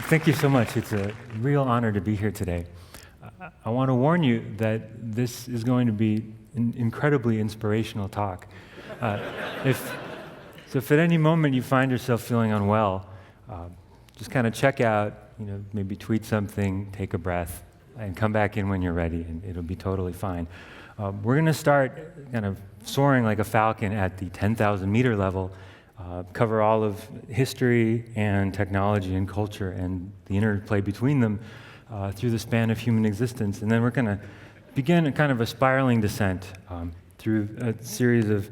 Thank you so much. It's a real honor to be here today. I want to warn you that this is going to be an incredibly inspirational talk. If at any moment you find yourself feeling unwell, just kind of check out, maybe tweet something, take a breath, and come back in when you're ready, and it'll be totally fine. We're going to start kind of soaring like a falcon at the 10,000 meter level, cover all of history and technology and culture and the interplay between them through the span of human existence. And then we're going to begin a kind of a spiraling descent through a series of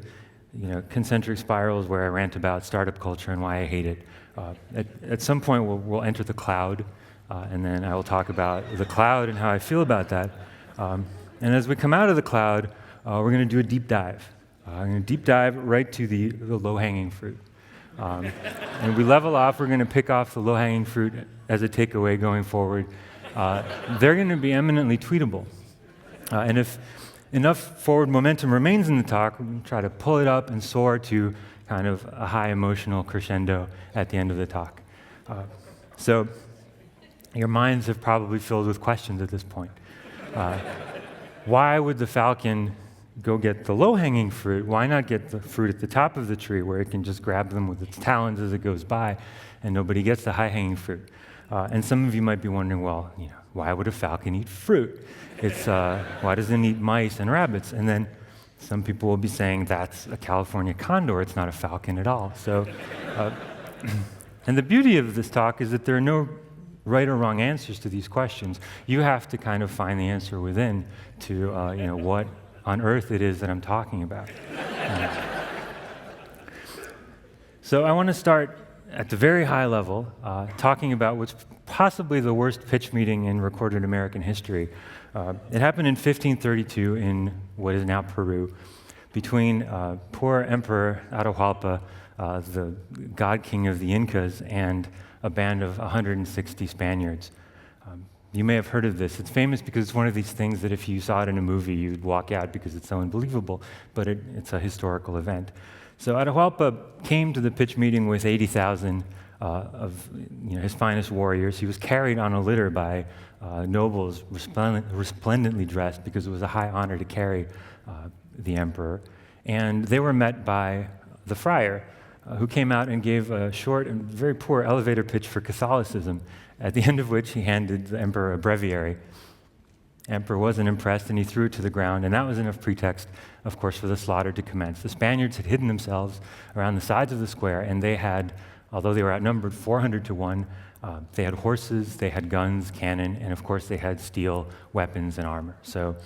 concentric spirals where I rant about startup culture and why I hate it. At some point, we'll enter the cloud, and then I will talk about the cloud and how I feel about that. And as we come out of the cloud, we're going to do a deep dive. I'm going to deep dive right to the low-hanging fruit. And we level off. We're going to pick off the low-hanging fruit as a takeaway going forward. They're going to be eminently tweetable. And if enough forward momentum remains in the talk, we're going to try to pull it up and soar to kind of a high emotional crescendo at the end of the talk. So your minds have probably filled with questions at this point. Why would the falcon go get the low-hanging fruit? Why not get the fruit at the top of the tree where it can just grab them with its talons as it goes by and nobody gets the high-hanging fruit? And some of you might be wondering, well, why would a falcon eat fruit? Why doesn't it eat mice and rabbits? And then some people will be saying that's a California condor, it's not a falcon at all. So, and the beauty of this talk is that there are no right or wrong answers to these questions. You have to kind of find the answer within to what on earth it is that I'm talking about. So I want to start at the very high level, talking about what's possibly the worst pitch meeting in recorded American history. It happened in 1532 in what is now Peru, between poor Emperor Atahualpa, the god king of the Incas, and a band of 160 Spaniards. You may have heard of this. It's famous because it's one of these things that if you saw it in a movie, you'd walk out because it's so unbelievable, but it's a historical event. So Atahualpa came to the pitch meeting with 80,000 of his finest warriors. He was carried on a litter by nobles resplendently dressed because it was a high honor to carry the emperor. And they were met by the friar, who came out and gave a short and very poor elevator pitch for Catholicism, at the end of which he handed the emperor a breviary. Emperor wasn't impressed, and he threw it to the ground, and that was enough pretext, of course, for the slaughter to commence. The Spaniards had hidden themselves around the sides of the square, and they had, although they were outnumbered 400 to 1, they had horses, they had guns, cannon, and of course they had steel weapons and armor. So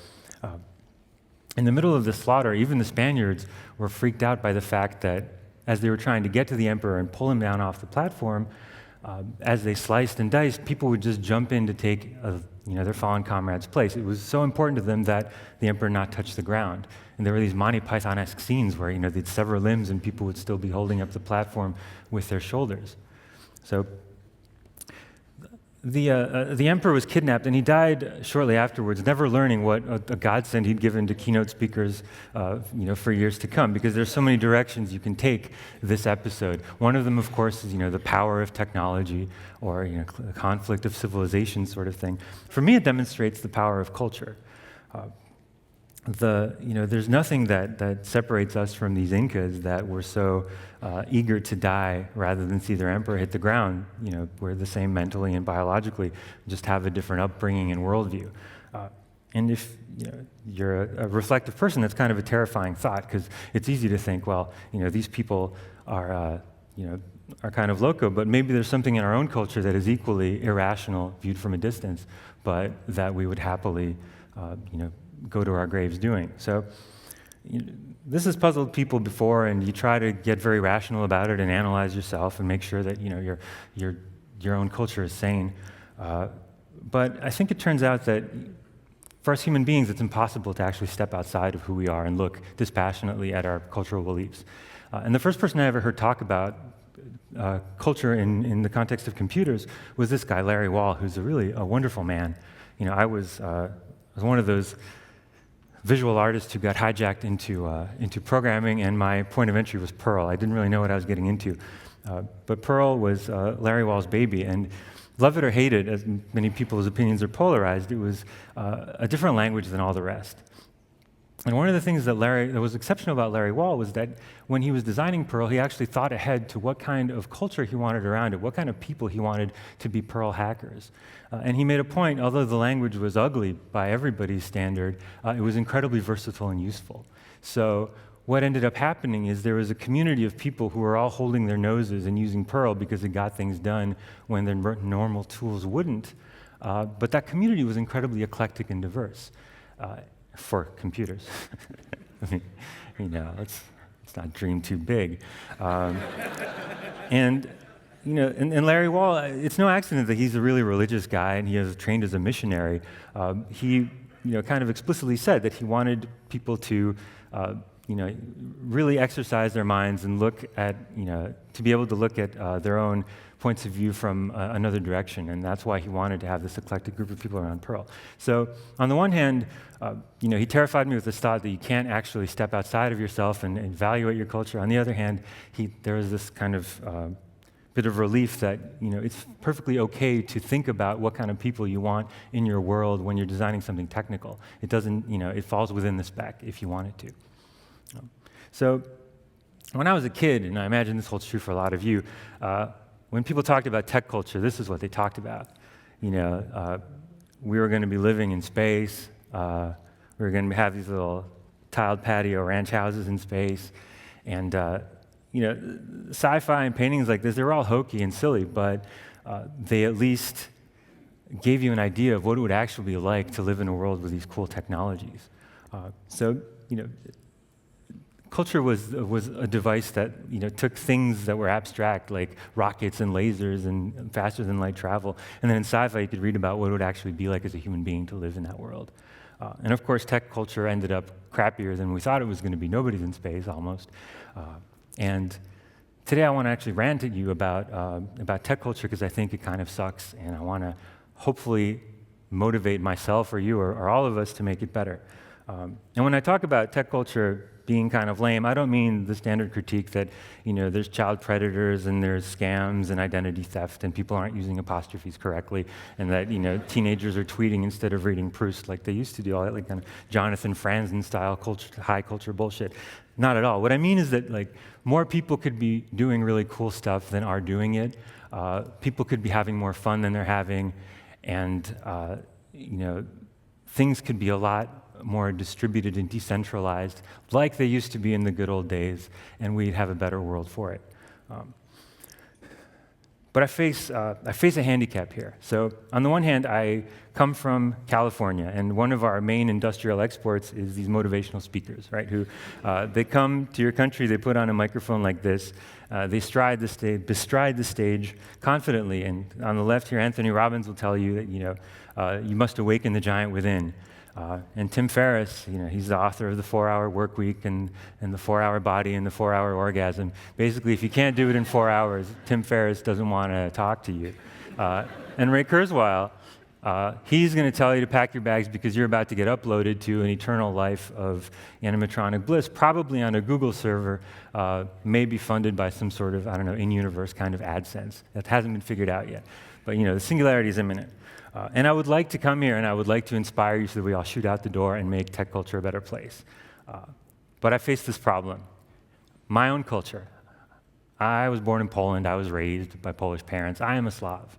in the middle of the slaughter, even the Spaniards were freaked out by the fact that as they were trying to get to the emperor and pull him down off the platform, as they sliced and diced, people would just jump in to take their fallen comrade's place. It was so important to them that the emperor not touch the ground. And there were these Monty Python-esque scenes where they'd sever limbs and people would still be holding up the platform with their shoulders. So the emperor was kidnapped, and he died shortly afterwards, never learning what a godsend he'd given to keynote speakers, for years to come, because there's so many directions you can take this episode. One of them, of course, is the power of technology, or the conflict of civilization sort of thing. For me, it demonstrates the power of culture. There's nothing that separates us from these Incas that were so eager to die rather than see their emperor hit the ground. We're the same mentally and biologically, just have a different upbringing and worldview. And if you're a reflective person, that's kind of a terrifying thought, because it's easy to think, well, these people are kind of loco, but maybe there's something in our own culture that is equally irrational viewed from a distance, but that we would happily, go to our graves doing. So this has puzzled people before, and you try to get very rational about it and analyze yourself and make sure that your own culture is sane. But I think it turns out that for us human beings, it's impossible to actually step outside of who we are and look dispassionately at our cultural beliefs. And the first person I ever heard talk about culture in the context of computers was this guy, Larry Wall, who's a wonderful man. I was one of those visual artist who got hijacked into programming, and my point of entry was Perl. I didn't really know what I was getting into. But Perl was Larry Wall's baby, and love it or hate it, as many people's opinions are polarized, it was a different language than all the rest. And one of the things that was exceptional about Larry Wall was that when he was designing Perl, he actually thought ahead to what kind of culture he wanted around it, what kind of people he wanted to be Perl hackers. And he made a point, although the language was ugly by everybody's standard, it was incredibly versatile and useful. So what ended up happening is there was a community of people who were all holding their noses and using Perl because it got things done when their normal tools wouldn't. But that community was incredibly eclectic and diverse. For computers. I mean, let's not dream too big. And Larry Wall, it's no accident that he's a really religious guy and he was trained as a missionary. He kind of explicitly said that he wanted people to really exercise their minds and look at, to be able to look at their own points of view from another direction, and that's why he wanted to have this eclectic group of people around Perl. So on the one hand, he terrified me with this thought that you can't actually step outside of yourself and evaluate your culture. On the other hand, there was this kind of bit of relief that it's perfectly okay to think about what kind of people you want in your world when you're designing something technical. It doesn't, it falls within the spec if you want it to. So when I was a kid, and I imagine this holds true for a lot of you, when people talked about tech culture, this is what they talked about. We were going to be living in space. We were going to have these little tiled patio ranch houses in space. And, sci-fi and paintings like this, they were all hokey and silly, but they at least gave you an idea of what it would actually be like to live in a world with these cool technologies. Culture was a device that took things that were abstract, like rockets and lasers and faster than light travel, and then in sci-fi you could read about what it would actually be like as a human being to live in that world. And of course, tech culture ended up crappier than we thought it was going to be. Nobody's in space almost. And today I want to actually rant at you about tech culture because I think it kind of sucks, and I want to hopefully motivate myself or you or all of us to make it better. And when I talk about tech culture being kind of lame, I don't mean the standard critique that, there's child predators and there's scams and identity theft and people aren't using apostrophes correctly and that, teenagers are tweeting instead of reading Proust like they used to do, all that like kind of Jonathan Franzen style culture, high culture bullshit. Not at all. What I mean is that more people could be doing really cool stuff than are doing it. People could be having more fun than they're having, and things could be a lot more distributed and decentralized, like they used to be in the good old days, and we'd have a better world for it. But I face a handicap here. So on the one hand, I come from California, and one of our main industrial exports is these motivational speakers, right? Who they come to your country, they put on a microphone like this, they bestride the stage confidently. And on the left here, Anthony Robbins will tell you that you must awaken the giant within. And Tim Ferriss, he's the author of the 4-Hour Workweek and the 4-Hour Body and the 4-Hour Orgasm. Basically, if you can't do it in 4 hours, Tim Ferriss doesn't want to talk to you. And Ray Kurzweil, he's going to tell you to pack your bags because you're about to get uploaded to an eternal life of animatronic bliss, probably on a Google server, maybe funded by some sort of, in-universe kind of AdSense. That hasn't been figured out yet. But, the singularity is imminent. And I would like to come here and I would like to inspire you so that we all shoot out the door and make tech culture a better place. But I face this problem. My own culture. I was born in Poland. I was raised by Polish parents. I am a Slav.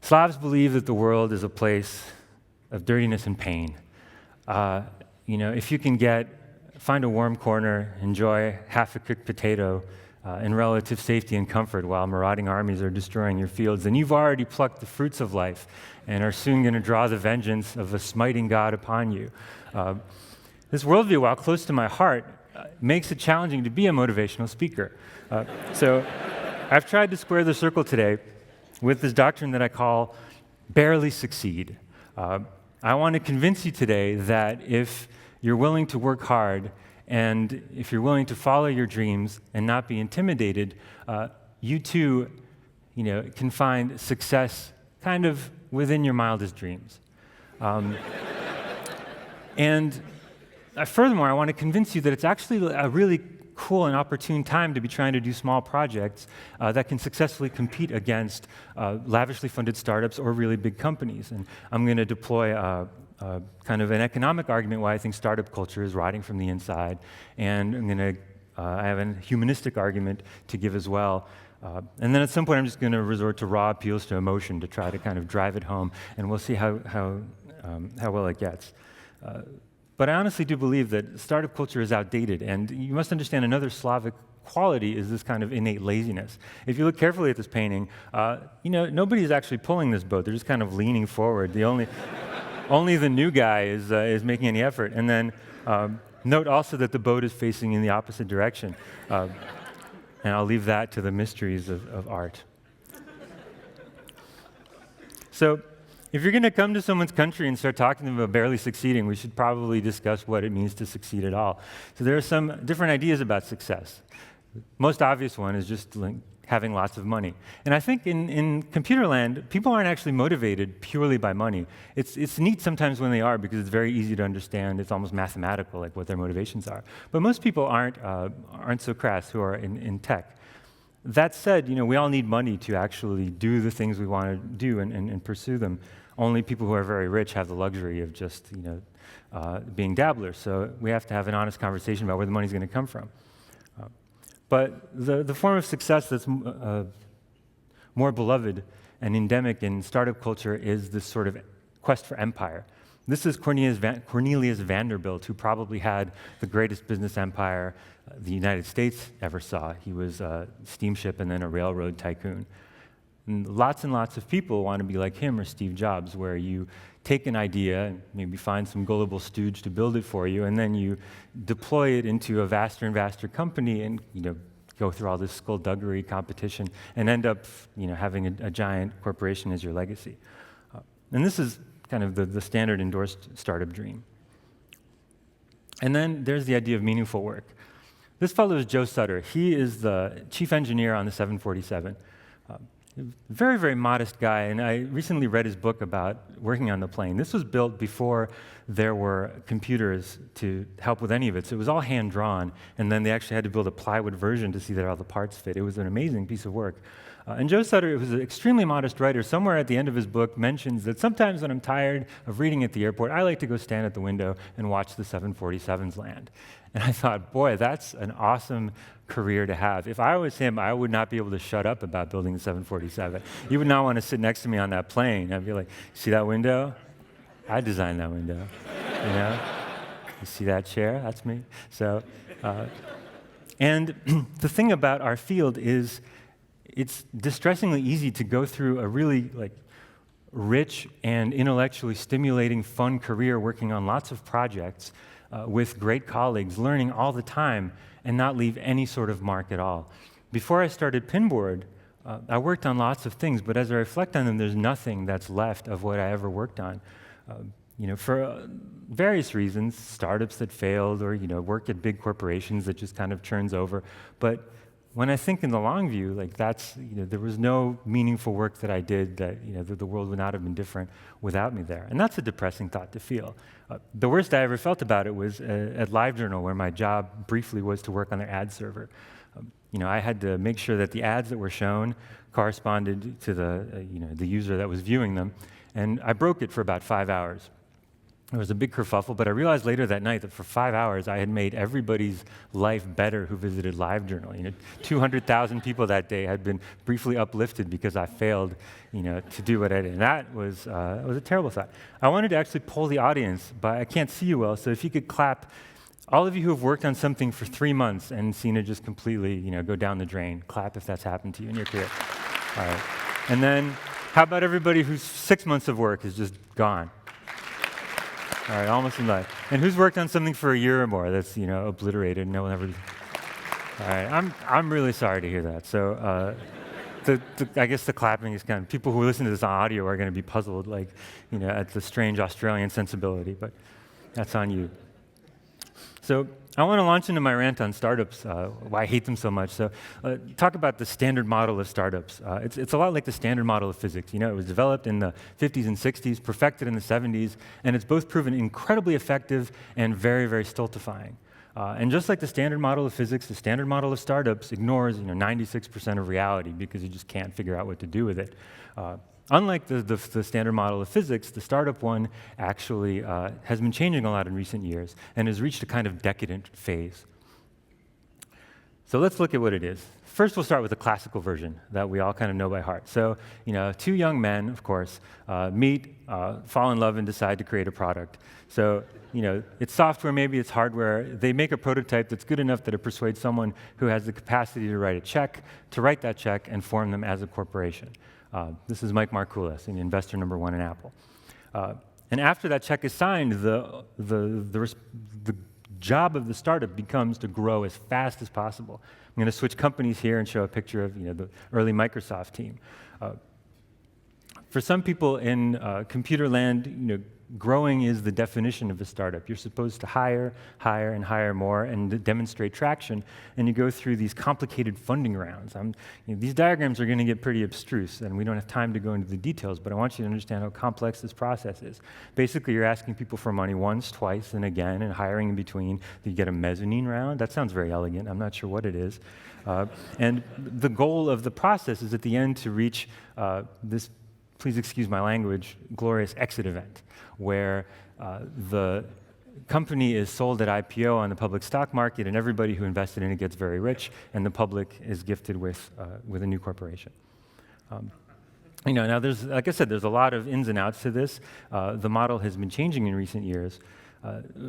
Slavs believe that the world is a place of dirtiness and pain. If you can find a warm corner, enjoy half a cooked potato, in relative safety and comfort while marauding armies are destroying your fields, then you've already plucked the fruits of life and are soon going to draw the vengeance of a smiting God upon you. This worldview, while close to my heart, makes it challenging to be a motivational speaker. So I've tried to square the circle today with this doctrine that I call barely succeed. I want to convince you today that if you're willing to work hard and if you're willing to follow your dreams and not be intimidated, you too, can find success kind of within your mildest dreams. And furthermore, I want to convince you that it's actually a really cool and opportune time to be trying to do small projects that can successfully compete against lavishly funded startups or really big companies. And I'm going to deploy kind of an economic argument why I think startup culture is rotting from the inside, and I have a humanistic argument to give as well. And then at some point, I'm just going to resort to raw appeals to emotion to try to kind of drive it home, and we'll see how well it gets. But I honestly do believe that startup culture is outdated, and you must understand another Slavic quality is this kind of innate laziness. If you look carefully at this painting, nobody's actually pulling this boat. They're just kind of leaning forward. Only the new guy is making any effort. And then note also that the boat is facing in the opposite direction. And I'll leave that to the mysteries of art. So, if you're going to come to someone's country and start talking to them about barely succeeding, we should probably discuss what it means to succeed at all. So there are some different ideas about success. Most obvious one is just having lots of money. And I think in computer land, people aren't actually motivated purely by money. It's neat sometimes when they are because it's very easy to understand. It's almost mathematical, like what their motivations are. But most people aren't so crass who are in tech. That said, we all need money to actually do the things we want to do and pursue them. Only people who are very rich have the luxury of just, being dabblers. So we have to have an honest conversation about where the money's going to come from. But the form of success that's more beloved and endemic in startup culture is this sort of quest for empire. This is Cornelius Vanderbilt, who probably had the greatest business empire the United States ever saw. He was a steamship and then a railroad tycoon. And lots of people want to be like him or Steve Jobs, where you take an idea and maybe find some gullible stooge to build it for you, and then you deploy it into a vaster and vaster company and go through all this skullduggery competition and end up having a giant corporation as your legacy. And this is kind of the standard endorsed startup dream. And then there's the idea of meaningful work. This fellow is Joe Sutter. He is the chief engineer on the 747. Very, very modest guy, and I recently read his book about working on the plane. This was built before there were computers to help with any of it, so it was all hand-drawn, and then they actually had to build a plywood version to see that all the parts fit. It was an amazing piece of work. And Joe Sutter, who's an extremely modest writer, somewhere at the end of his book mentions that sometimes when I'm tired of reading at the airport, I like to go stand at the window and watch the 747s land. And I thought, boy, that's an awesome career to have. If I was him, I would not be able to shut up about building the 747. You would not want to sit next to me on that plane. I'd be like, see that window? I designed that window. You see that chair? That's me. So, and the thing about our field is it's distressingly easy to go through a really rich and intellectually stimulating, fun career working on lots of projects with great colleagues, learning all the time, and not leave any sort of mark at all. Before I started Pinboard, I worked on lots of things, but as I reflect on them, there's nothing that's left of what I ever worked on. For various reasons, startups that failed, or work at big corporations that just kind of churns over. But when I think in the long view, there was no meaningful work that I did that the world would not have been different without me there. And that's a depressing thought to feel. The worst I ever felt about it was at LiveJournal, where my job briefly was to work on their ad server. I had to make sure that the ads that were shown corresponded to the user that was viewing them, and I broke it for about 5 hours. It was a big kerfuffle, but I realized later that night that for 5 hours I had made everybody's life better who visited LiveJournal. 200,000 people that day had been briefly uplifted because I failed, to do what I did. And that was a terrible thought. I wanted to actually poll the audience, but I can't see you well, so if you could clap, all of you who have worked on something for 3 months and seen it just completely, go down the drain, clap if that's happened to you in your career. All right. And then, how about everybody whose 6 months of work is just gone? All right, almost in life. And who's worked on something for a year or more that's, obliterated, no one ever... All right, I'm really sorry to hear that. So I guess the clapping is kind of... People who listen to this on audio are going to be puzzled, at the strange Australian sensibility, but that's on you. So I want to launch into my rant on startups, why I hate them so much. So talk about the standard model of startups. It's a lot like the standard model of physics. It was developed in the 50s and 60s, perfected in the 70s, and it's both proven incredibly effective and very, very stultifying. And just like the standard model of physics, the standard model of startups ignores 96% of reality because you just can't figure out what to do with it. Unlike the standard model of physics, the startup one actually has been changing a lot in recent years and has reached a kind of decadent phase. So let's look at what it is. First, we'll start with the classical version that we all kind of know by heart. So, two young men, of course, meet, fall in love, and decide to create a product. So, it's software, maybe it's hardware. They make a prototype that's good enough that it persuades someone who has the capacity to write a check, to write that check and form them as a corporation. This is Mike Markoulis, investor number 1 in Apple. And after that check is signed, the job of the startup becomes to grow as fast as possible. I'm going to switch companies here and show a picture of the early Microsoft team. For some people in computer land, growing is the definition of a startup. You're supposed to hire, and hire more and demonstrate traction, and you go through these complicated funding rounds. These diagrams are going to get pretty abstruse, and we don't have time to go into the details, but I want you to understand how complex this process is. Basically, you're asking people for money once, twice, and again, and hiring in between. You get a mezzanine round. That sounds very elegant. I'm not sure what it is. And the goal of the process is at the end to reach this, please excuse my language, glorious exit event, where the company is sold at IPO on the public stock market, and everybody who invested in it gets very rich, and the public is gifted with a new corporation. Now there's, like I said, there's a lot of ins and outs to this. The model has been changing in recent years.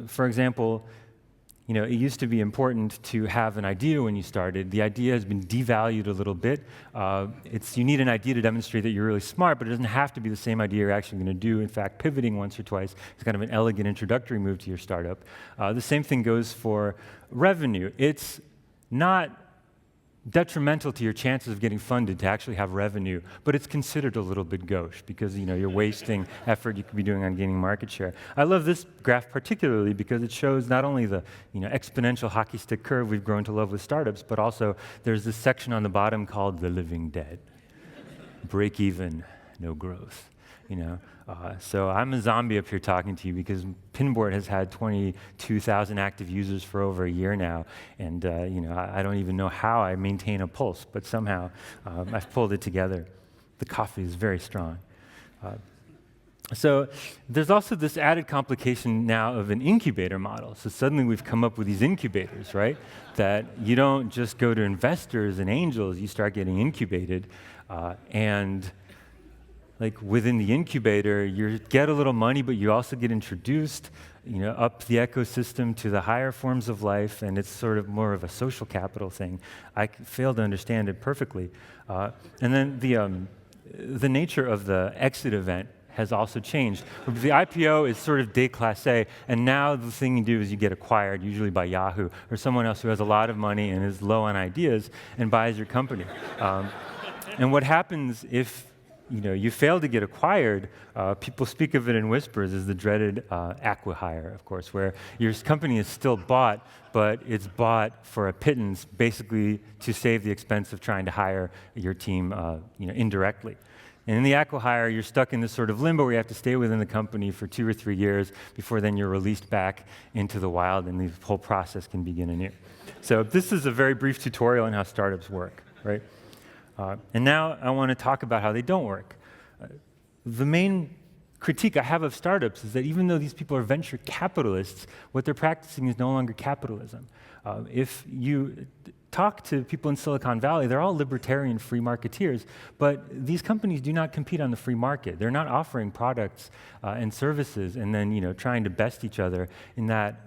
For example, it used to be important to have an idea when you started. The idea has been devalued a little bit. You need an idea to demonstrate that you're really smart, but it doesn't have to be the same idea you're actually going to do. In fact, pivoting once or twice is kind of an elegant introductory move to your startup. The same thing goes for revenue. It's not detrimental to your chances of getting funded to actually have revenue, but it's considered a little bit gauche because you're wasting effort you could be doing on gaining market share. I love this graph particularly because it shows not only the exponential hockey stick curve we've grown to love with startups, but also there's this section on the bottom called the living dead. Break even, no growth. So I'm a zombie up here talking to you because Pinboard has had 22,000 active users for over a year now, and I don't even know how I maintain a pulse, but somehow I've pulled it together. The coffee is very strong. So there's also this added complication now of an incubator model. So suddenly we've come up with these incubators, right? That you don't just go to investors and angels, you start getting incubated, and like within the incubator, you get a little money, but you also get introduced, up the ecosystem to the higher forms of life, and it's sort of more of a social capital thing. I fail to understand it perfectly. And then the nature of the exit event has also changed. The IPO is sort of déclassé, and now the thing you do is you get acquired, usually by Yahoo or someone else who has a lot of money and is low on ideas and buys your company. And what happens if you fail to get acquired, people speak of it in whispers as the dreaded acqui-hire, of course, where your company is still bought, but it's bought for a pittance, basically to save the expense of trying to hire your team indirectly. And in the acqui-hire, you're stuck in this sort of limbo where you have to stay within the company for 2 or 3 years before then you're released back into the wild and the whole process can begin anew. So this is a very brief tutorial on how startups work, right? And now I want to talk about how they don't work. The main critique I have of startups is that even though these people are venture capitalists, what they're practicing is no longer capitalism. If you talk to people in Silicon Valley, they're all libertarian free marketeers, but these companies do not compete on the free market. They're not offering products and services and then trying to best each other in that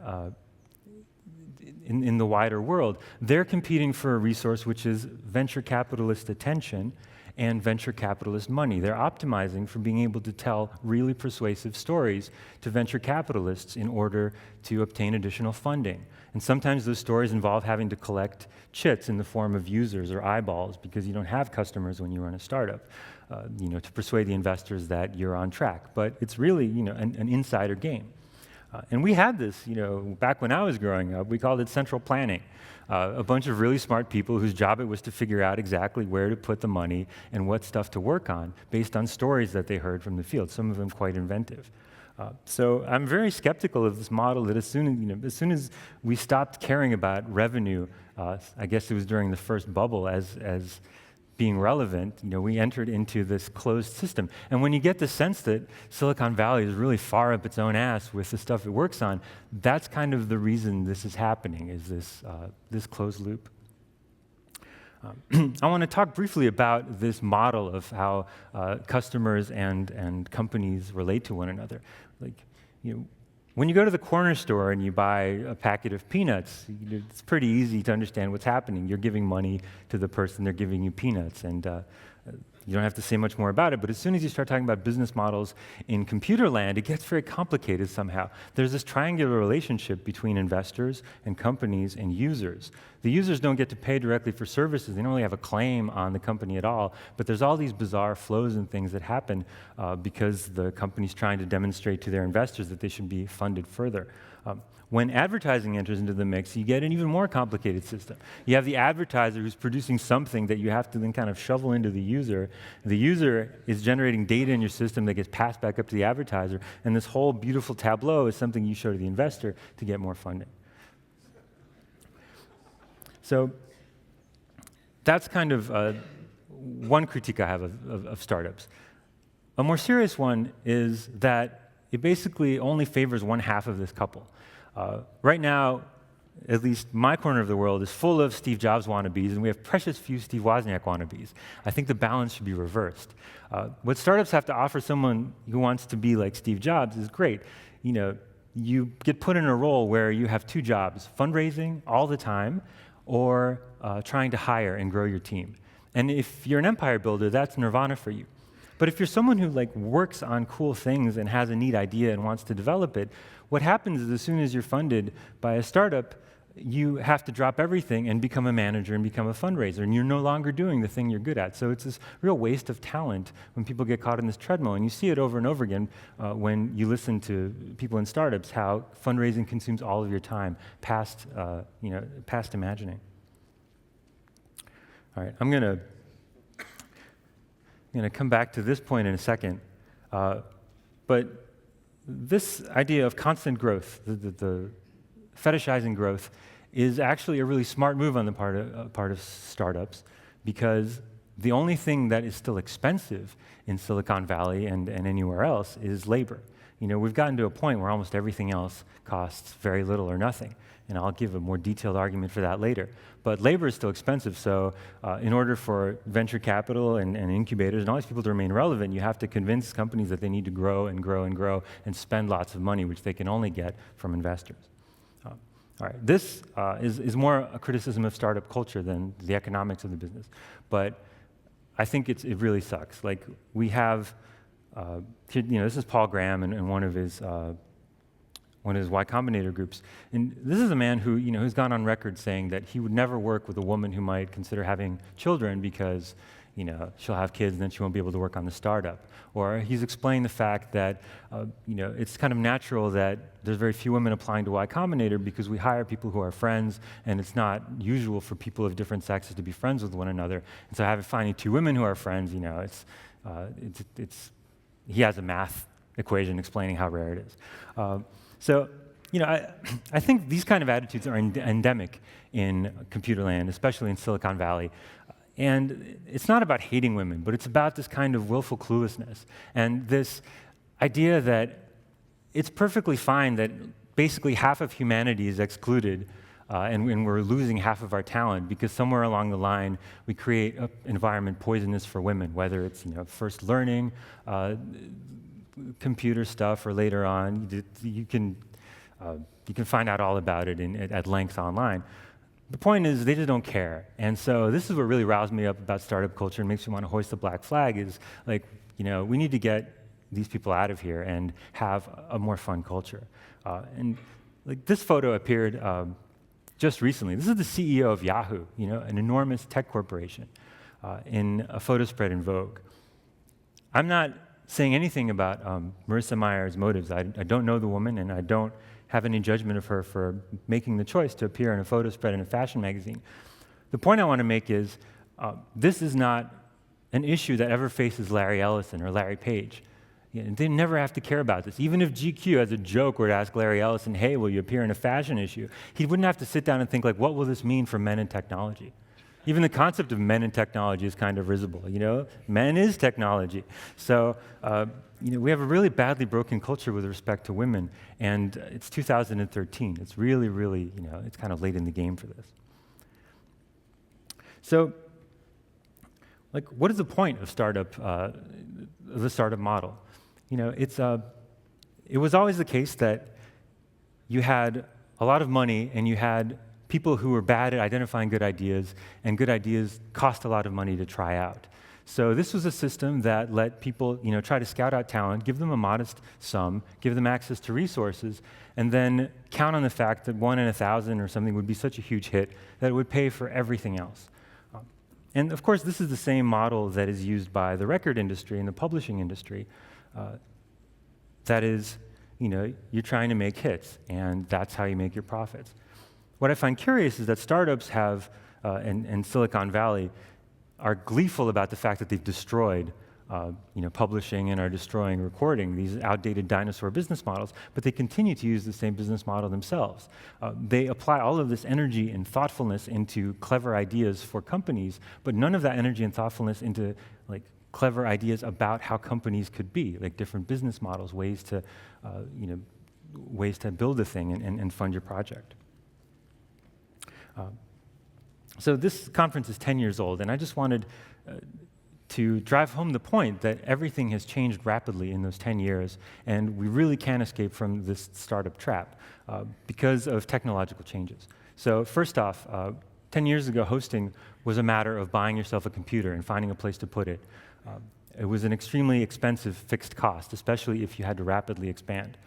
in the wider world. They're competing for a resource which is venture capitalist attention and venture capitalist money. They're optimizing for being able to tell really persuasive stories to venture capitalists in order to obtain additional funding. And sometimes those stories involve having to collect chits in the form of users or eyeballs because you don't have customers when you run a startup, to persuade the investors that you're on track. But it's really, an insider game. And we had this, back when I was growing up. We called it central planning. A bunch of really smart people whose job it was to figure out exactly where to put the money and what stuff to work on based on stories that they heard from the field, some of them quite inventive. So I'm very skeptical of this model that as soon as we stopped caring about revenue, I guess it was during the first bubble as being relevant, we entered into this closed system. And when you get the sense that Silicon Valley is really far up its own ass with the stuff it works on, that's kind of the reason this is happening, is this closed loop. I want to talk briefly about this model of how customers and companies relate to one another. When you go to the corner store and you buy a packet of peanuts, it's pretty easy to understand what's happening. You're giving money to the person, they're giving you peanuts, and you don't have to say much more about it. But as soon as you start talking about business models in computer land, it gets very complicated somehow. There's this triangular relationship between investors and companies and users. The users don't get to pay directly for services. They don't really have a claim on the company at all. But there's all these bizarre flows and things that happen because the company's trying to demonstrate to their investors that they should be funded further. When advertising enters into the mix, you get an even more complicated system. You have the advertiser who's producing something that you have to then kind of shovel into the user. The user is generating data in your system that gets passed back up to the advertiser, and this whole beautiful tableau is something you show to the investor to get more funding. So that's kind of one critique I have of startups. A more serious one is that it basically only favors one half of this couple. Right now, at least my corner of the world is full of Steve Jobs wannabes, and we have precious few Steve Wozniak wannabes. I think the balance should be reversed. What startups have to offer someone who wants to be like Steve Jobs is great. You get put in a role where you have two jobs: fundraising all the time, or trying to hire and grow your team. And if you're an empire builder, that's nirvana for you. But if you're someone who works on cool things and has a neat idea and wants to develop it, what happens is as soon as you're funded by a startup, you have to drop everything and become a manager and become a fundraiser, and you're no longer doing the thing you're good at. So it's this real waste of talent when people get caught in this treadmill, and you see it over and over again when you listen to people in startups, how fundraising consumes all of your time past imagining. All right, I'm going to come back to this point in a second, but this idea of constant growth, the fetishizing growth, is actually a really smart move on the part of startups, because the only thing that is still expensive in Silicon Valley and anywhere else is labor. We've gotten to a point where almost everything else costs very little or nothing, and I'll give a more detailed argument for that later. But labor is still expensive, so in order for venture capital and incubators and all these people to remain relevant, you have to convince companies that they need to grow and grow and grow and spend lots of money, which they can only get from investors. All right, this is more a criticism of startup culture than the economics of the business, but I think it really sucks. We have, this is Paul Graham and one of his Y Combinator groups, and this is a man who who's gone on record saying that he would never work with a woman who might consider having children because she'll have kids and then she won't be able to work on the startup. Or he's explained the fact that it's kind of natural that there's very few women applying to Y Combinator because we hire people who are friends, and it's not usual for people of different sexes to be friends with one another. And so finding two women who are friends, he has a math equation explaining how rare it is. So, I think these kind of attitudes are endemic in computer land, especially in Silicon Valley. And it's not about hating women, but it's about this kind of willful cluelessness and this idea that it's perfectly fine that basically half of humanity is excluded and we're losing half of our talent because somewhere along the line we create an environment poisonous for women, whether it's first learning, computer stuff, or later on. You can find out all about it at length online. The point is, they just don't care. And so this is what really roused me up about startup culture and makes me want to hoist the black flag is, we need to get these people out of here and have a more fun culture. This photo appeared just recently. This is the CEO of Yahoo, an enormous tech corporation, in a photo spread in Vogue. I'm not saying anything about Marissa Mayer's motives. I don't know the woman, and I don't have any judgment of her for making the choice to appear in a photo spread in a fashion magazine. The point I want to make is this is not an issue that ever faces Larry Ellison or Larry Page. They never have to care about this. Even if GQ, as a joke, were to ask Larry Ellison, hey, will you appear in a fashion issue? He wouldn't have to sit down and think, like, what will this mean for men in technology? Even the concept of men in technology is kind of risible. Men is technology. So we have a really badly broken culture with respect to women, and it's 2013. It's really, really, it's kind of late in the game for this. So, what is the point of the startup model? It was always the case that you had a lot of money and you had people who were bad at identifying good ideas, and good ideas cost a lot of money to try out. So this was a system that let people, try to scout out talent, give them a modest sum, give them access to resources, and then count on the fact that 1 in 1,000 or something would be such a huge hit that it would pay for everything else. And of course, this is the same model that is used by the record industry and the publishing industry. That is, you're trying to make hits, and that's how you make your profits. What I find curious is that startups have, and Silicon Valley, are gleeful about the fact that they've destroyed publishing and are destroying recording, these outdated dinosaur business models, but they continue to use the same business model themselves. They apply all of this energy and thoughtfulness into clever ideas for companies, but none of that energy and thoughtfulness into clever ideas about how companies could be, like different business models, ways to build a thing and fund your project. So this conference is 10 years old, and I just wanted to drive home the point that everything has changed rapidly in those 10 years, and we really can't escape from this startup trap because of technological changes. So first off, 10 years ago, hosting was a matter of buying yourself a computer and finding a place to put it. It was an extremely expensive fixed cost, especially if you had to rapidly expand.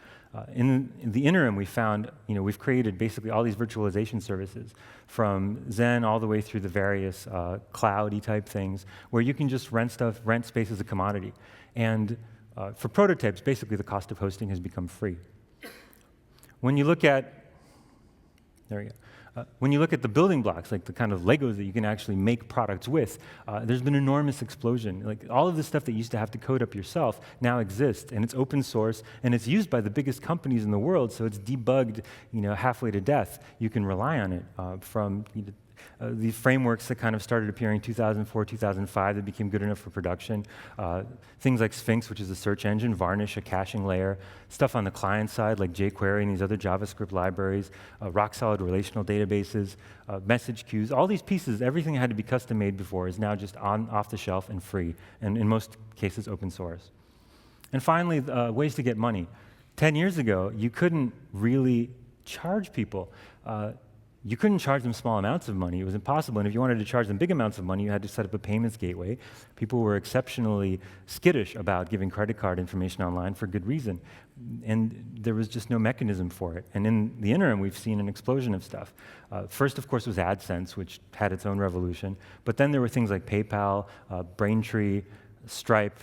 In the interim, we found, we've created basically all these virtualization services from Zen all the way through the various cloudy type things where you can just rent space as a commodity. And for prototypes, basically the cost of hosting has become free. When you look at, when you look at the building blocks, like the kind of Legos that you can actually make products with, there's been an enormous explosion. All of the stuff that you used to have to code up yourself now exists, and it's open source, and it's used by the biggest companies in the world, so it's debugged, halfway to death. You can rely on it from the frameworks that kind of started appearing in 2004, 2005 that became good enough for production. Things like Sphinx, which is a search engine, Varnish, a caching layer, stuff on the client side like jQuery and these other JavaScript libraries, rock-solid relational databases, message queues, all these pieces, everything that had to be custom-made before is now just off the shelf and free, and in most cases open source. And finally, ways to get money. 10 years ago, you couldn't really charge people. You couldn't charge them small amounts of money. It was impossible. And if you wanted to charge them big amounts of money, you had to set up a payments gateway. People were exceptionally skittish about giving credit card information online for good reason. And there was just no mechanism for it. And in the interim, we've seen an explosion of stuff. First, of course, was AdSense, which had its own revolution. But then there were things like PayPal, Braintree, Stripe,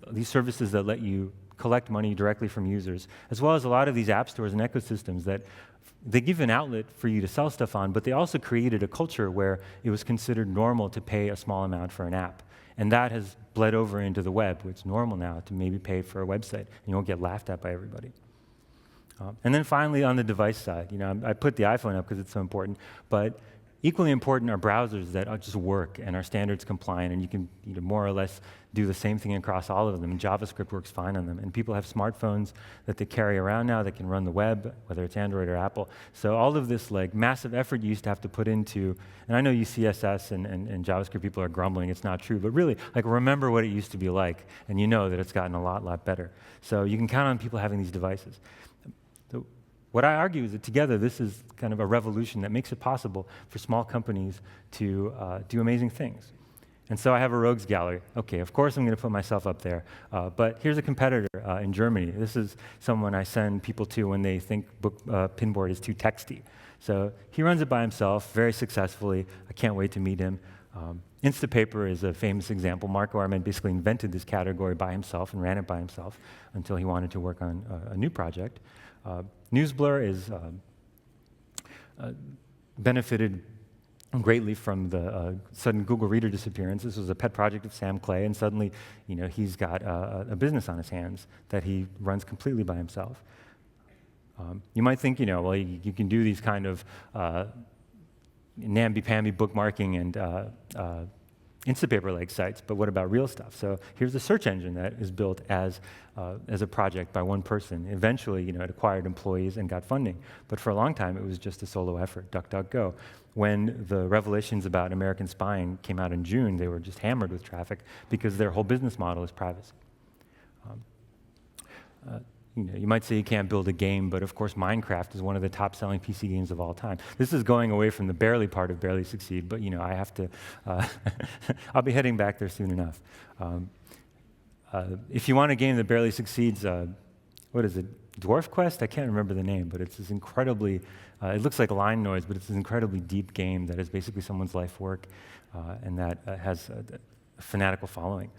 these services that let you collect money directly from users, as well as a lot of these app stores and ecosystems that they give an outlet for you to sell stuff on, but they also created a culture where it was considered normal to pay a small amount for an app. And that has bled over into the web, where it's normal now to maybe pay for a website, and you won't get laughed at by everybody. And then finally, on the device side, I put the iPhone up because it's so important, but equally important are browsers that just work and are standards compliant, and you can more or less do the same thing across all of them, and JavaScript works fine on them. And people have smartphones that they carry around now that can run the web, whether it's Android or Apple. So all of this massive effort you used to have to put into, and I know you CSS and JavaScript people are grumbling, it's not true, but really, remember what it used to be like, and you know that it's gotten a lot better. So you can count on people having these devices. So what I argue is that together, this is kind of a revolution that makes it possible for small companies to do amazing things. And so I have a rogues gallery. Okay, of course I'm going to put myself up there. But here's a competitor in Germany. This is someone I send people to when they think Pinboard is too texty. So he runs it by himself very successfully. I can't wait to meet him. Instapaper is a famous example. Marco Arment basically invented this category by himself and ran it by himself until he wanted to work on a new project. NewsBlur is benefited greatly from the sudden Google Reader disappearance. This was a pet project of Sam Clay, and suddenly, he's got a business on his hands that he runs completely by himself. You might think, well, you can do these kind of namby-pamby bookmarking and Instapaper-like sites, but what about real stuff? So here's a search engine that is built as a project by one person. Eventually, it acquired employees and got funding, but for a long time, it was just a solo effort, DuckDuckGo. When the revelations about American spying came out in June, they were just hammered with traffic because their whole business model is privacy. You might say you can't build a game, but of course Minecraft is one of the top-selling PC games of all time. This is going away from the barely part of Barely Succeed, but I have to, I'll be heading back there soon enough. If you want a game that barely succeeds, what is it, Dwarf Quest? I can't remember the name, but it's this incredibly, it looks like line noise, but it's this incredibly deep game that is basically someone's life work and that has a fanatical following.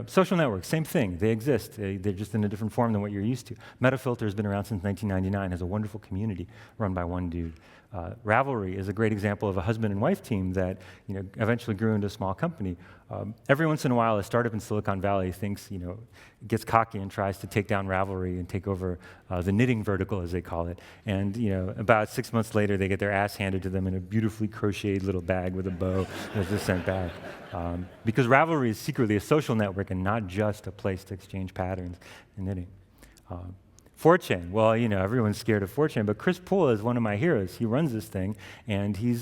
Social networks, same thing. They exist. They're just in a different form than what you're used to. Metafilter has been around since 1999, has a wonderful community run by one dude. Ravelry is a great example of a husband and wife team that eventually grew into a small company. Every once in a while, a startup in Silicon Valley thinks, gets cocky and tries to take down Ravelry and take over the knitting vertical, as they call it. And about 6 months later, they get their ass handed to them in a beautifully crocheted little bag with a bow that's just sent back. Because Ravelry is secretly a social network and not just a place to exchange patterns in knitting. 4chan, well, everyone's scared of 4chan, but Chris Poole is one of my heroes. He runs this thing, and he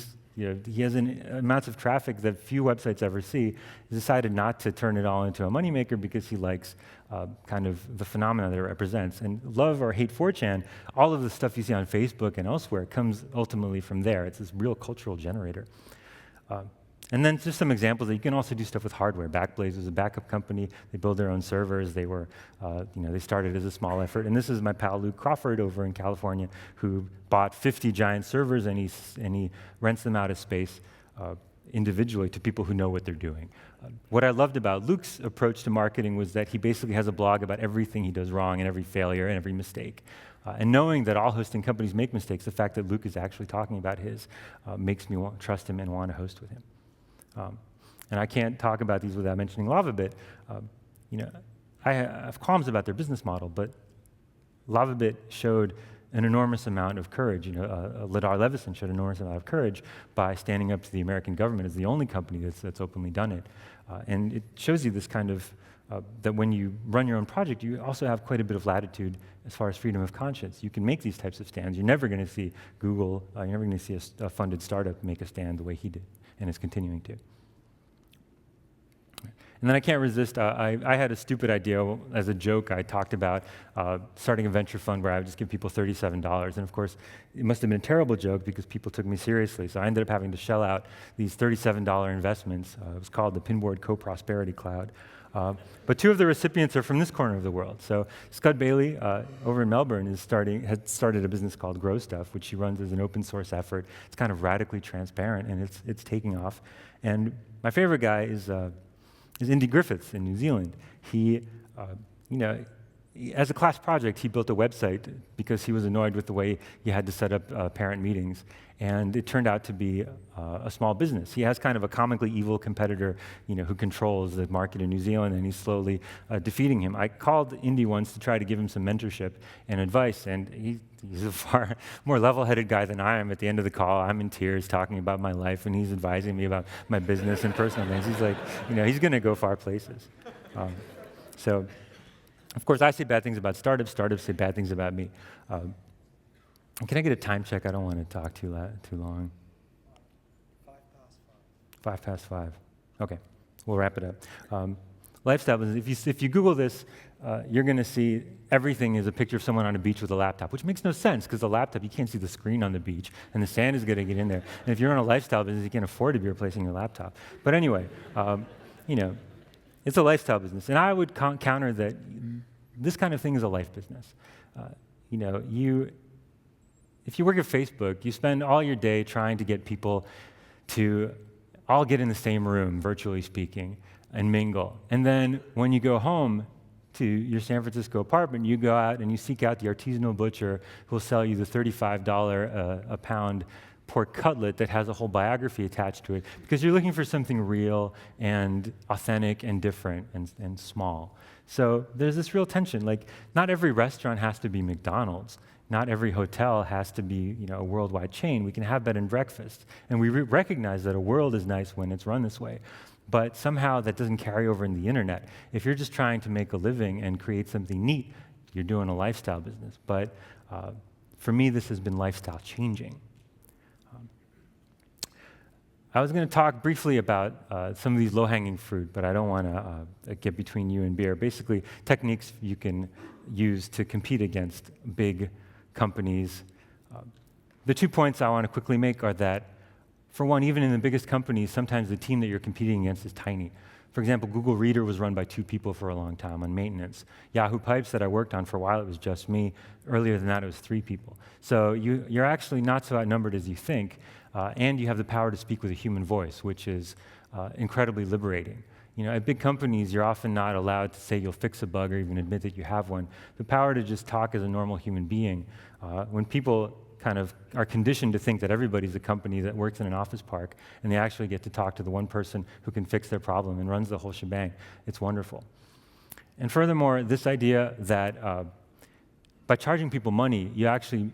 has amounts of traffic that few websites ever see. He decided not to turn it all into a moneymaker because he likes kind of the phenomena that it represents. And love or hate 4chan, all of the stuff you see on Facebook and elsewhere comes ultimately from there. It's this real cultural generator. And then just some examples that you can also do stuff with hardware. Backblaze was a backup company. They build their own servers. They were, they started as a small effort. And this is my pal Luke Crawford over in California, who bought 50 giant servers, and he rents them out of space individually to people who know what they're doing. What I loved about Luke's approach to marketing was that he basically has a blog about everything he does wrong and every failure and every mistake. And knowing that all hosting companies make mistakes, the fact that Luke is actually talking about his makes me trust him and want to host with him. And I can't talk about these without mentioning Lavabit. I have qualms about their business model, but Lavabit showed an enormous amount of courage. Ladar Levison showed an enormous amount of courage by standing up to the American government as the only company that's openly done it. And it shows you this kind of, that when you run your own project, you also have quite a bit of latitude as far as freedom of conscience. You can make these types of stands. You're never going to see Google, you're never going to see a funded startup make a stand the way he did, and is continuing to. And then I can't resist, I had a stupid idea. As a joke, I talked about starting a venture fund where I would just give people $37. And of course, it must have been a terrible joke because people took me seriously. So I ended up having to shell out these $37 investments. It was called the Pinboard Co-Prosperity Cloud. But two of the recipients are from this corner of the world. So Scud Bailey over in Melbourne has started a business called Growstuff, which she runs as an open source effort. It's kind of radically transparent, and it's taking off. And my favorite guy is Indy Griffiths in New Zealand. He, as a class project, he built a website because he was annoyed with the way he had to set up parent meetings. And it turned out to be a small business. He has kind of a comically evil competitor, who controls the market in New Zealand, and he's slowly defeating him. I called Indy once to try to give him some mentorship and advice, and he's a far more level-headed guy than I am. At the end of the call, I'm in tears talking about my life, and he's advising me about my business and personal things. He's like, he's going to go far places. So, of course, I say bad things about startups. Startups say bad things about me. Can I get a time check? I don't want to talk too long. 5:05. Okay, we'll wrap it up. Lifestyle business. If you Google this, you're going to see everything is a picture of someone on a beach with a laptop, which makes no sense because the laptop, you can't see the screen on the beach, and the sand is going to get in there. And if you're in a lifestyle business, you can't afford to be replacing your laptop. But anyway, it's a lifestyle business, and I would counter that this kind of thing is a life business. If you work at Facebook, you spend all your day trying to get people to all get in the same room, virtually speaking, and mingle. And then when you go home to your San Francisco apartment, you go out and you seek out the artisanal butcher who will sell you the $35 a pound pork cutlet that has a whole biography attached to it, because you're looking for something real and authentic and different and small. So there's this real tension. Like, not every restaurant has to be McDonald's. Not every hotel has to be, a worldwide chain. We can have bed and breakfast. And we recognize that a world is nice when it's run this way. But somehow that doesn't carry over in the internet. If you're just trying to make a living and create something neat, you're doing a lifestyle business. But for me, this has been lifestyle changing. I was going to talk briefly about some of these low-hanging fruit, but I don't want to get between you and beer. Basically, techniques you can use to compete against big companies. The 2 points I want to quickly make are that, for one, even in the biggest companies, sometimes the team that you're competing against is tiny. For example, Google Reader was run by 2 people for a long time on maintenance. Yahoo Pipes that I worked on for a while, it was just me. Earlier than that, it was 3 people. So you're actually not so outnumbered as you think, and you have the power to speak with a human voice, which is incredibly liberating. At big companies, you're often not allowed to say you'll fix a bug or even admit that you have one. The power to just talk as a normal human being, when people kind of are conditioned to think that everybody's a company that works in an office park, and they actually get to talk to the one person who can fix their problem and runs the whole shebang. It's wonderful. And furthermore, this idea that by charging people money, you actually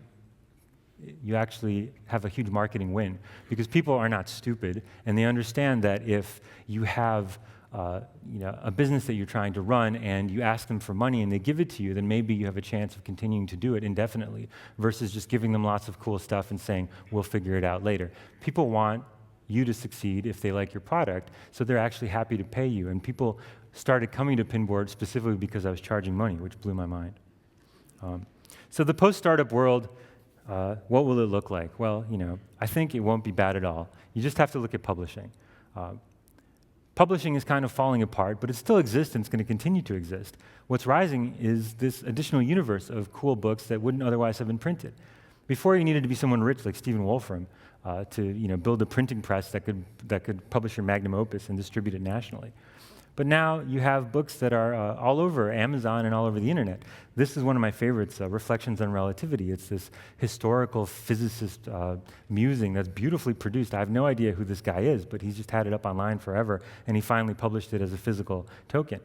have a huge marketing win, because people are not stupid, and they understand that if you have a business that you're trying to run and you ask them for money and they give it to you, then maybe you have a chance of continuing to do it indefinitely, versus just giving them lots of cool stuff and saying, we'll figure it out later. People want you to succeed if they like your product, so they're actually happy to pay you. And people started coming to Pinboard specifically because I was charging money, which blew my mind. So the post-startup world, what will it look like? Well, I think it won't be bad at all. You just have to look at publishing. Publishing is kind of falling apart, but it still exists and it's going to continue to exist. What's rising is this additional universe of cool books that wouldn't otherwise have been printed. Before, you needed to be someone rich like Stephen Wolfram to build a printing press that could publish your magnum opus and distribute it nationally. But now you have books that are all over Amazon and all over the internet. This is one of my favorites, Reflections on Relativity. It's this historical physicist musing that's beautifully produced. I have no idea who this guy is, but he's just had it up online forever, and he finally published it as a physical token.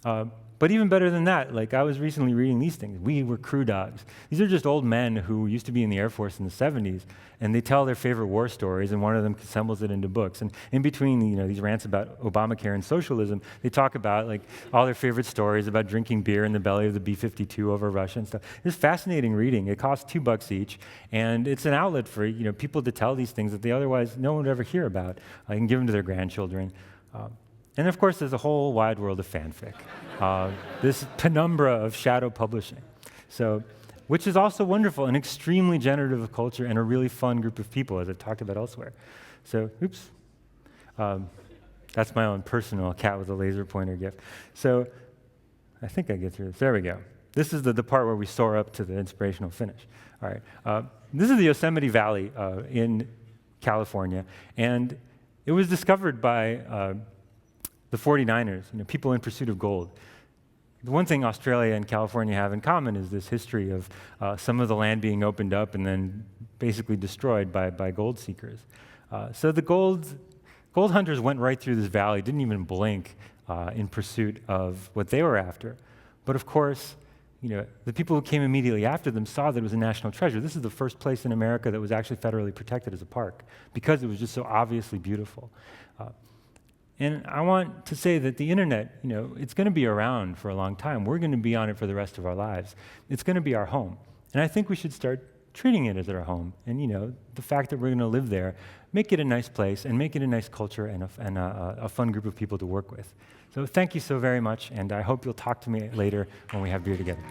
But even better than that, like, I was recently reading these things. We were crew dogs. These are just old men who used to be in the Air Force in the 70s, and they tell their favorite war stories, and one of them assembles it into books. And in between, these rants about Obamacare and socialism, they talk about, like, all their favorite stories about drinking beer in the belly of the B-52 over Russia and stuff. It's fascinating reading. It costs $2 each, and it's an outlet for people to tell these things that they otherwise no one would ever hear about. I can give them to their grandchildren. And of course, there's a whole wide world of fanfic, this penumbra of shadow publishing. So, which is also wonderful, and extremely generative of culture, and a really fun group of people, as I've talked about elsewhere. So, oops. That's my own personal cat with a laser pointer gift. So, I think I get through this. There we go. This is the part where we soar up to the inspirational finish. All right. This is the Yosemite Valley in California, and it was discovered by the 49ers, people in pursuit of gold. The one thing Australia and California have in common is this history of some of the land being opened up and then basically destroyed by gold seekers. So the gold hunters went right through this valley, didn't even blink in pursuit of what they were after. But of course, the people who came immediately after them saw that it was a national treasure. This is the first place in America that was actually federally protected as a park, because it was just so obviously beautiful. And I want to say that the internet, it's going to be around for a long time. We're going to be on it for the rest of our lives. It's going to be our home. And I think we should start treating it as our home. And, the fact that we're going to live there, make it a nice place and make it a nice culture and a fun group of people to work with. So thank you so very much, and I hope you'll talk to me later when we have beer together.